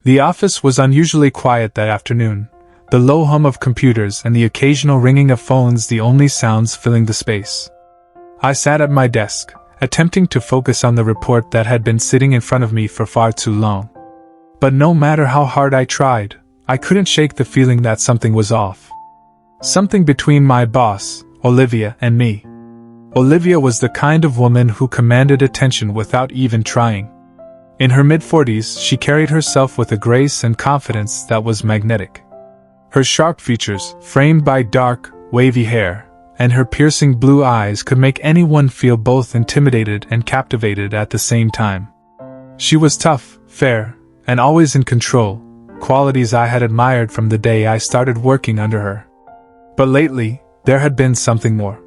The office was unusually quiet that afternoon, the low hum of computers and the occasional ringing of phones the only sounds filling the space. I sat at my desk, attempting to focus on the report that had been sitting in front of me for far too long. But no matter how hard I tried, I couldn't shake the feeling that something was off. Something between my boss, Olivia, and me. Olivia was the kind of woman who commanded attention without even trying. In her mid-40s, she carried herself with a grace and confidence that was magnetic. Her sharp features, framed by dark, wavy hair, and her piercing blue eyes could make anyone feel both intimidated and captivated at the same time. She was tough, fair, and always in control, qualities I had admired from the day I started working under her. But lately, there had been something more.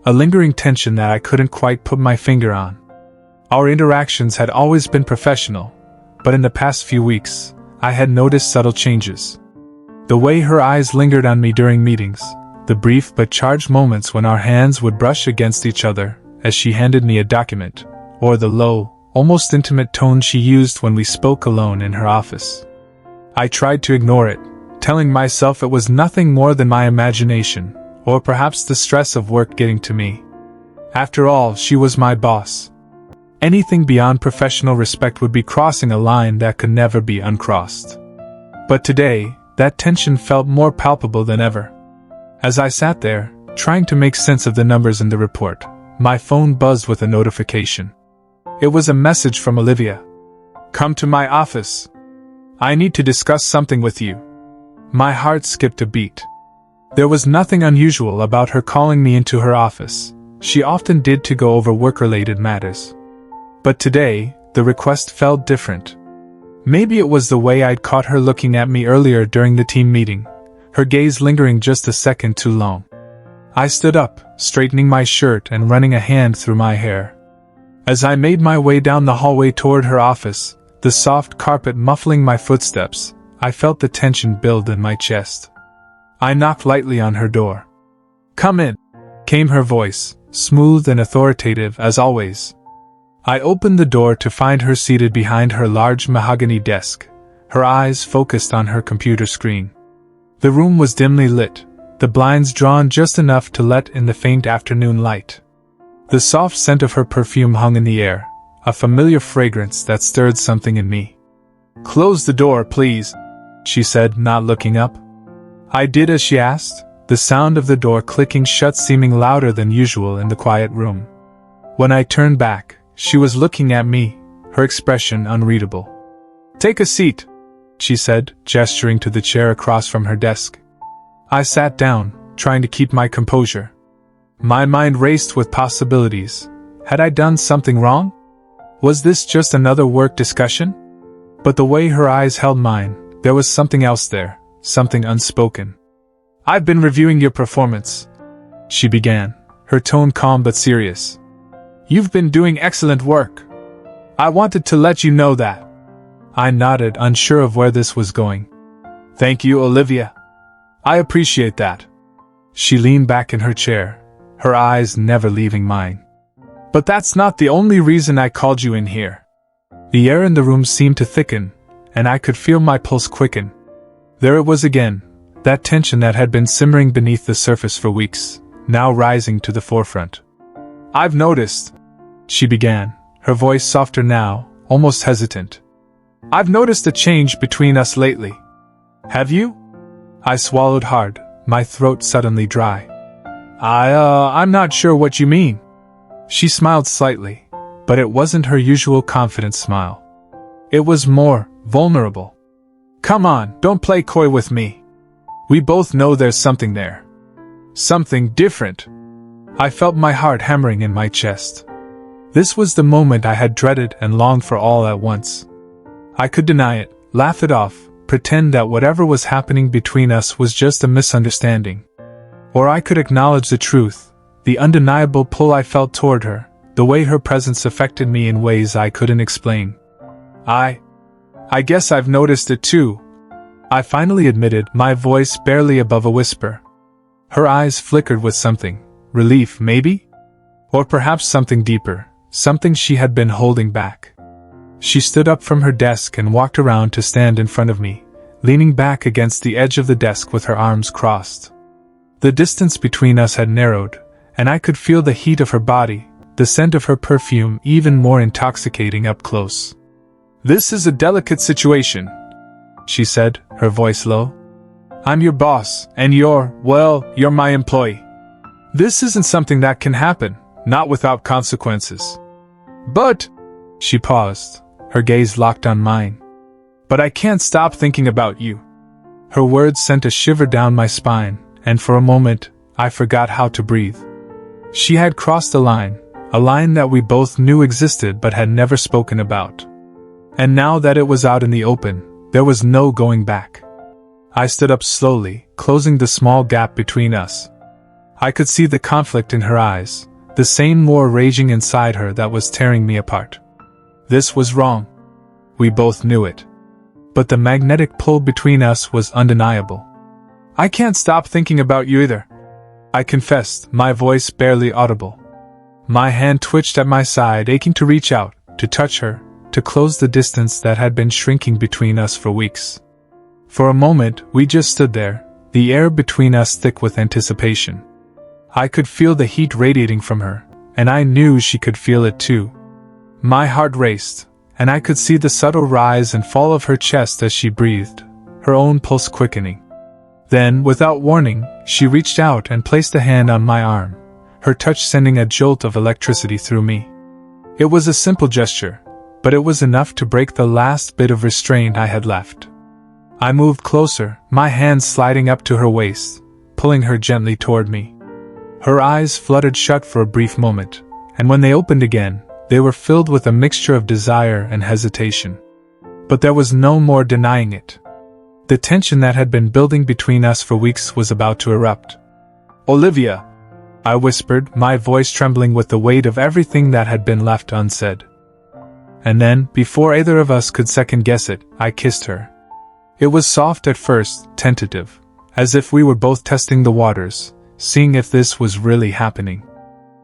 A lingering tension that I couldn't quite put my finger on. Our interactions had always been professional, but in the past few weeks, I had noticed subtle changes. The way her eyes lingered on me during meetings, the brief but charged moments when our hands would brush against each other as she handed me a document, or the low, almost intimate tone she used when we spoke alone in her office. I tried to ignore it, telling myself it was nothing more than my imagination, or perhaps the stress of work getting to me. After all, she was my boss. Anything beyond professional respect would be crossing a line that could never be uncrossed. But today, that tension felt more palpable than ever. As I sat there, trying to make sense of the numbers in the report, my phone buzzed with a notification. It was a message from Olivia. "Come to my office. I need to discuss something with you." My heart skipped a beat. There was nothing unusual about her calling me into her office. She often did to go over work-related matters. But today, the request felt different. Maybe it was the way I'd caught her looking at me earlier during the team meeting, her gaze lingering just a second too long. I stood up, straightening my shirt and running a hand through my hair. As I made my way down the hallway toward her office, the soft carpet muffling my footsteps, I felt the tension build in my chest. I knocked lightly on her door. "Come in," came her voice, smooth and authoritative as always. I opened the door to find her seated behind her large mahogany desk, her eyes focused on her computer screen. The room was dimly lit, the blinds drawn just enough to let in the faint afternoon light. The soft scent of her perfume hung in the air, a familiar fragrance that stirred something in me. "Close the door, please," she said, not looking up. I did as she asked, the sound of the door clicking shut seeming louder than usual in the quiet room. When I turned back, she was looking at me, her expression unreadable. "Take a seat," she said, gesturing to the chair across from her desk. I sat down, trying to keep my composure. My mind raced with possibilities. Had I done something wrong? Was this just another work discussion? But the way her eyes held mine, there was something else there, something unspoken. "I've been reviewing your performance," she began, her tone calm but serious. "You've been doing excellent work. I wanted to let you know that." I nodded, unsure of where this was going. "Thank you, Olivia. I appreciate that." She leaned back in her chair, her eyes never leaving mine. "But that's not the only reason I called you in here." The air in the room seemed to thicken, and I could feel my pulse quicken. There it was again, that tension that had been simmering beneath the surface for weeks, now rising to the forefront. "I've noticed," she began, her voice softer now, almost hesitant. "I've noticed a change between us lately. Have you?" I swallowed hard, my throat suddenly dry. I'm not sure what you mean." She smiled slightly, but it wasn't her usual confident smile. It was more vulnerable. "Come on, don't play coy with me. We both know there's something there. Something different." I felt my heart hammering in my chest. This was the moment I had dreaded and longed for all at once. I could deny it, laugh it off, pretend that whatever was happening between us was just a misunderstanding. Or I could acknowledge the truth, the undeniable pull I felt toward her, the way her presence affected me in ways I couldn't explain. I guess I've noticed it too," I finally admitted, my voice barely above a whisper. Her eyes flickered with something, relief maybe? Or perhaps something deeper, something she had been holding back. She stood up from her desk and walked around to stand in front of me, leaning back against the edge of the desk with her arms crossed. The distance between us had narrowed, and I could feel the heat of her body, the scent of her perfume even more intoxicating up close. "This is a delicate situation," she said, her voice low. "I'm your boss, and you're my employee. This isn't something that can happen, not without consequences." "But," she paused, her gaze locked on mine. "But I can't stop thinking about you." Her words sent a shiver down my spine, and for a moment, I forgot how to breathe. She had crossed a line that we both knew existed but had never spoken about. And now that it was out in the open, there was no going back. I stood up slowly, closing the small gap between us. I could see the conflict in her eyes, the same war raging inside her that was tearing me apart. This was wrong. We both knew it. But the magnetic pull between us was undeniable. "I can't stop thinking about you either," I confessed, my voice barely audible. My hand twitched at my side, aching to reach out, to touch her, to close the distance that had been shrinking between us for weeks. For a moment, we just stood there, the air between us thick with anticipation. I could feel the heat radiating from her, and I knew she could feel it too. My heart raced, and I could see the subtle rise and fall of her chest as she breathed, her own pulse quickening. Then, without warning, she reached out and placed a hand on my arm, her touch sending a jolt of electricity through me. It was a simple gesture, but it was enough to break the last bit of restraint I had left. I moved closer, my hands sliding up to her waist, pulling her gently toward me. Her eyes fluttered shut for a brief moment, and when they opened again, they were filled with a mixture of desire and hesitation. But there was no more denying it. The tension that had been building between us for weeks was about to erupt. "Olivia," I whispered, my voice trembling with the weight of everything that had been left unsaid. And then, before either of us could second-guess it, I kissed her. It was soft at first, tentative, as if we were both testing the waters, seeing if this was really happening.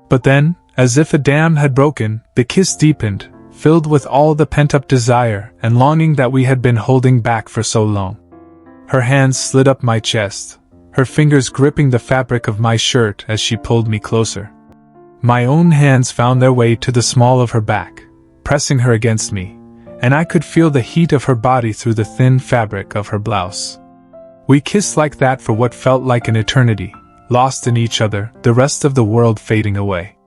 But then, as if a dam had broken, the kiss deepened, filled with all the pent-up desire and longing that we had been holding back for so long. Her hands slid up my chest, her fingers gripping the fabric of my shirt as she pulled me closer. My own hands found their way to the small of her back, pressing her against me, and I could feel the heat of her body through the thin fabric of her blouse. We kissed like that for what felt like an eternity, lost in each other, the rest of the world fading away.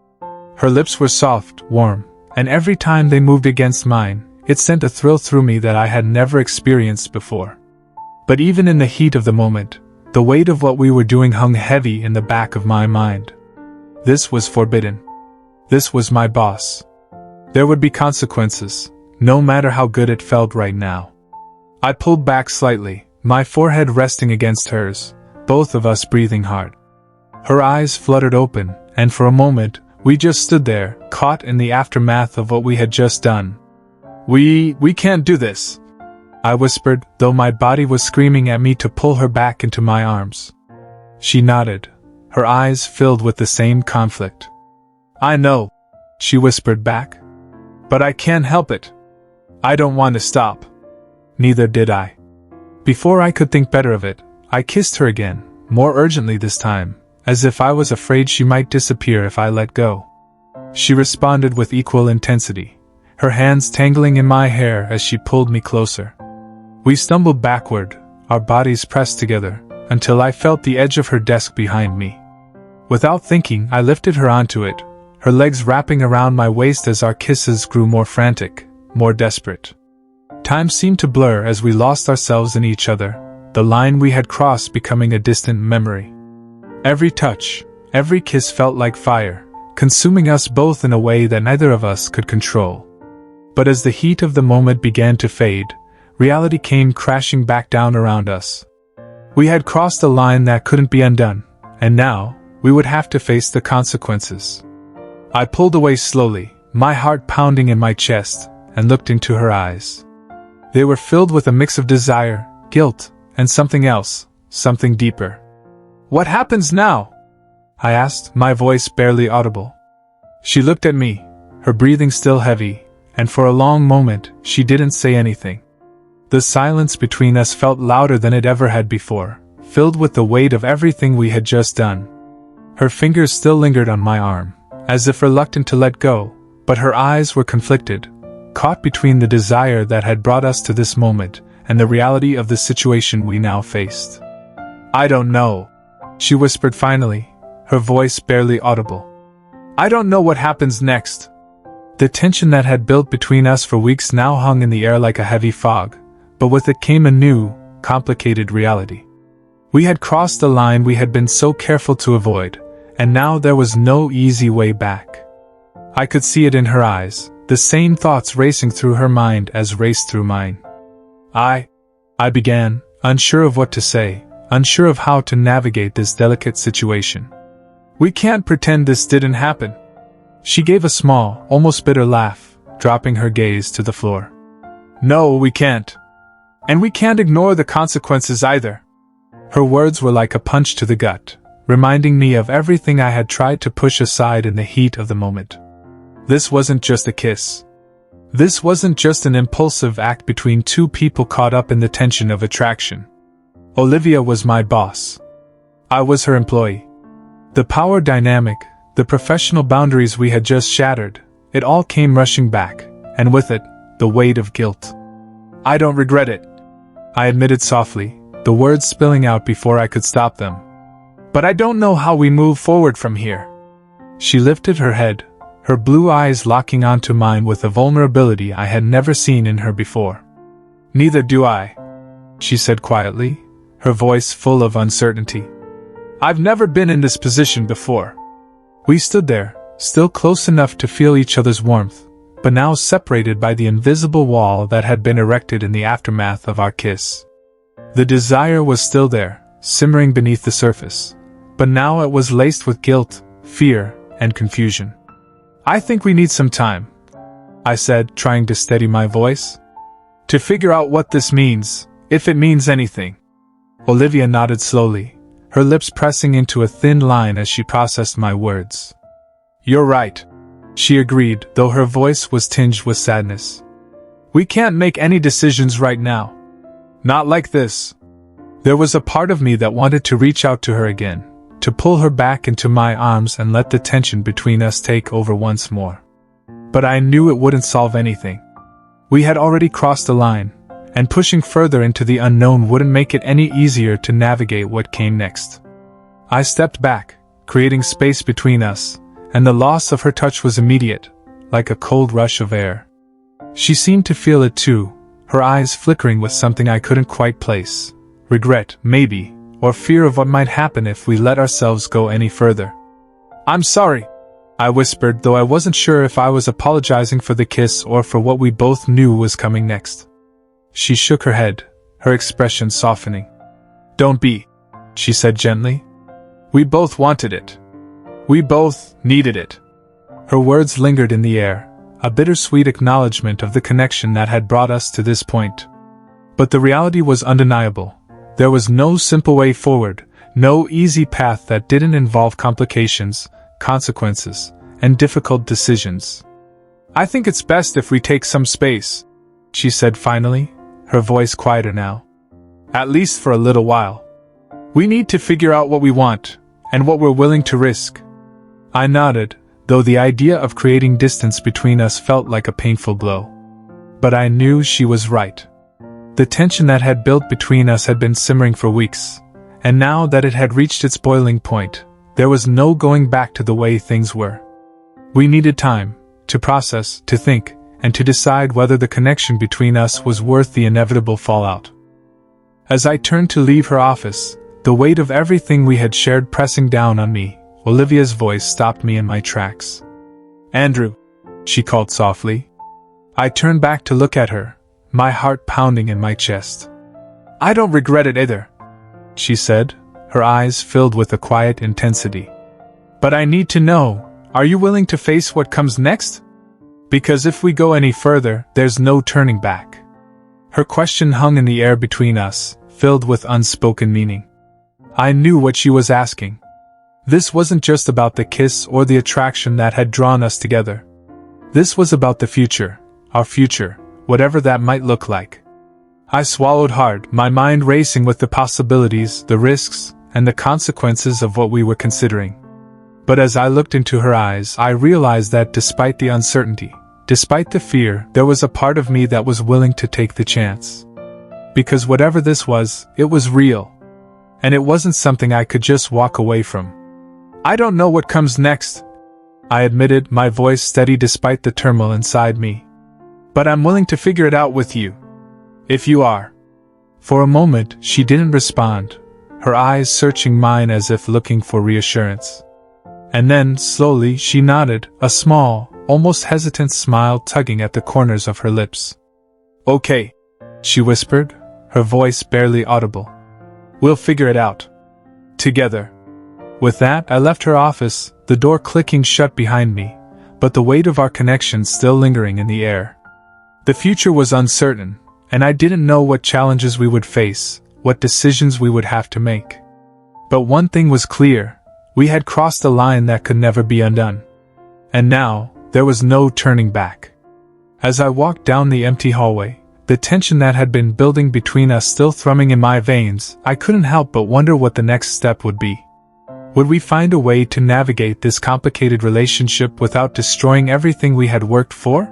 Her lips were soft, warm, and every time they moved against mine, it sent a thrill through me that I had never experienced before. But even in the heat of the moment, the weight of what we were doing hung heavy in the back of my mind. This was forbidden. This was my boss. There would be consequences, no matter how good it felt right now. I pulled back slightly, my forehead resting against hers, both of us breathing hard. Her eyes fluttered open, and for a moment, we just stood there, caught in the aftermath of what we had just done. We can't do this," I whispered, though my body was screaming at me to pull her back into my arms. She nodded, her eyes filled with the same conflict. "I know," she whispered back. "But I can't help it. I don't want to stop." Neither did I. Before I could think better of it, I kissed her again, more urgently this time, as if I was afraid she might disappear if I let go. She responded with equal intensity, her hands tangling in my hair as she pulled me closer. We stumbled backward, our bodies pressed together, until I felt the edge of her desk behind me. Without thinking, I lifted her onto it, her legs wrapping around my waist as our kisses grew more frantic, more desperate. Time seemed to blur as we lost ourselves in each other, the line we had crossed becoming a distant memory. Every touch, every kiss felt like fire, consuming us both in a way that neither of us could control. But as the heat of the moment began to fade, reality came crashing back down around us. We had crossed a line that couldn't be undone, and now, we would have to face the consequences. I pulled away slowly, my heart pounding in my chest, and looked into her eyes. They were filled with a mix of desire, guilt, and something else, something deeper. "What happens now?" I asked, my voice barely audible. She looked at me, her breathing still heavy, and for a long moment, she didn't say anything. The silence between us felt louder than it ever had before, filled with the weight of everything we had just done. Her fingers still lingered on my arm, as if reluctant to let go, but her eyes were conflicted, caught between the desire that had brought us to this moment and the reality of the situation we now faced. "I don't know," she whispered finally, her voice barely audible. "I don't know what happens next." The tension that had built between us for weeks now hung in the air like a heavy fog, but with it came a new, complicated reality. We had crossed the line we had been so careful to avoid, and now there was no easy way back. I could see it in her eyes, the same thoughts racing through her mind as raced through mine. I began, unsure of what to say, unsure of how to navigate this delicate situation. "We can't pretend this didn't happen." She gave a small, almost bitter laugh, dropping her gaze to the floor. "No, we can't. And we can't ignore the consequences either." Her words were like a punch to the gut, reminding me of everything I had tried to push aside in the heat of the moment. This wasn't just a kiss. This wasn't just an impulsive act between two people caught up in the tension of attraction. Olivia was my boss. I was her employee. The power dynamic, the professional boundaries we had just shattered, it all came rushing back, and with it, the weight of guilt. "I don't regret it," I admitted softly, the words spilling out before I could stop them. "But I don't know how we move forward from here." She lifted her head, her blue eyes locking onto mine with a vulnerability I had never seen in her before. "Neither do I," she said quietly, her voice full of uncertainty. "I've never been in this position before." We stood there, still close enough to feel each other's warmth, but now separated by the invisible wall that had been erected in the aftermath of our kiss. The desire was still there, simmering beneath the surface, but now it was laced with guilt, fear, and confusion. "I think we need some time," I said, trying to steady my voice, "to figure out what this means, if it means anything." Olivia nodded slowly, her lips pressing into a thin line as she processed my words. "You're right," she agreed, though her voice was tinged with sadness. "We can't make any decisions right now. Not like this." There was a part of me that wanted to reach out to her again, to pull her back into my arms and let the tension between us take over once more. But I knew it wouldn't solve anything. We had already crossed the line, and pushing further into the unknown wouldn't make it any easier to navigate what came next. I stepped back, creating space between us, and the loss of her touch was immediate, like a cold rush of air. She seemed to feel it too, her eyes flickering with something I couldn't quite place. Regret, maybe, or fear of what might happen if we let ourselves go any further. "I'm sorry," I whispered, though I wasn't sure if I was apologizing for the kiss or for what we both knew was coming next. She shook her head, her expression softening. "Don't be," she said gently. "We both wanted it. We both needed it." Her words lingered in the air, a bittersweet acknowledgement of the connection that had brought us to this point. But the reality was undeniable. There was no simple way forward, no easy path that didn't involve complications, consequences, and difficult decisions. "I think it's best if we take some space," she said finally, her voice quieter now. "At least for a little while. We need to figure out what we want, and what we're willing to risk." I nodded, though the idea of creating distance between us felt like a painful blow. But I knew she was right. The tension that had built between us had been simmering for weeks, and now that it had reached its boiling point, there was no going back to the way things were. We needed time, to process, to think, and to decide whether the connection between us was worth the inevitable fallout. As I turned to leave her office, the weight of everything we had shared pressing down on me, Olivia's voice stopped me in my tracks. "Andrew," she called softly. I turned back to look at her, my heart pounding in my chest. "I don't regret it either," she said, her eyes filled with a quiet intensity. "But I need to know, are you willing to face what comes next? Because if we go any further, there's no turning back." Her question hung in the air between us, filled with unspoken meaning. I knew what she was asking. This wasn't just about the kiss or the attraction that had drawn us together. This was about the future, our future, whatever that might look like. I swallowed hard, my mind racing with the possibilities, the risks, and the consequences of what we were considering. But as I looked into her eyes, I realized that despite the uncertainty, despite the fear, there was a part of me that was willing to take the chance. Because whatever this was, it was real. And it wasn't something I could just walk away from. I don't know what comes next, I admitted, my voice steady despite the turmoil inside me. But I'm willing to figure it out with you. If you are. For a moment, she didn't respond, her eyes searching mine as if looking for reassurance. And then, slowly, she nodded, a small, almost hesitant smile tugging at the corners of her lips. Okay, she whispered, her voice barely audible. We'll figure it out. Together. With that, I left her office, the door clicking shut behind me, but the weight of our connection still lingering in the air. The future was uncertain, and I didn't know what challenges we would face, what decisions we would have to make. But one thing was clear, we had crossed a line that could never be undone. And now, there was no turning back. As I walked down the empty hallway, the tension that had been building between us still thrumming in my veins, I couldn't help but wonder what the next step would be. Would we find a way to navigate this complicated relationship without destroying everything we had worked for?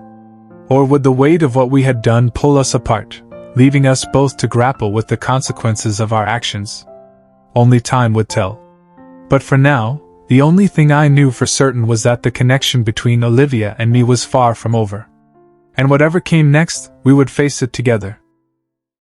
Or would the weight of what we had done pull us apart, leaving us both to grapple with the consequences of our actions? Only time would tell. But for now, the only thing I knew for certain was that the connection between Olivia and me was far from over. And whatever came next, we would face it together.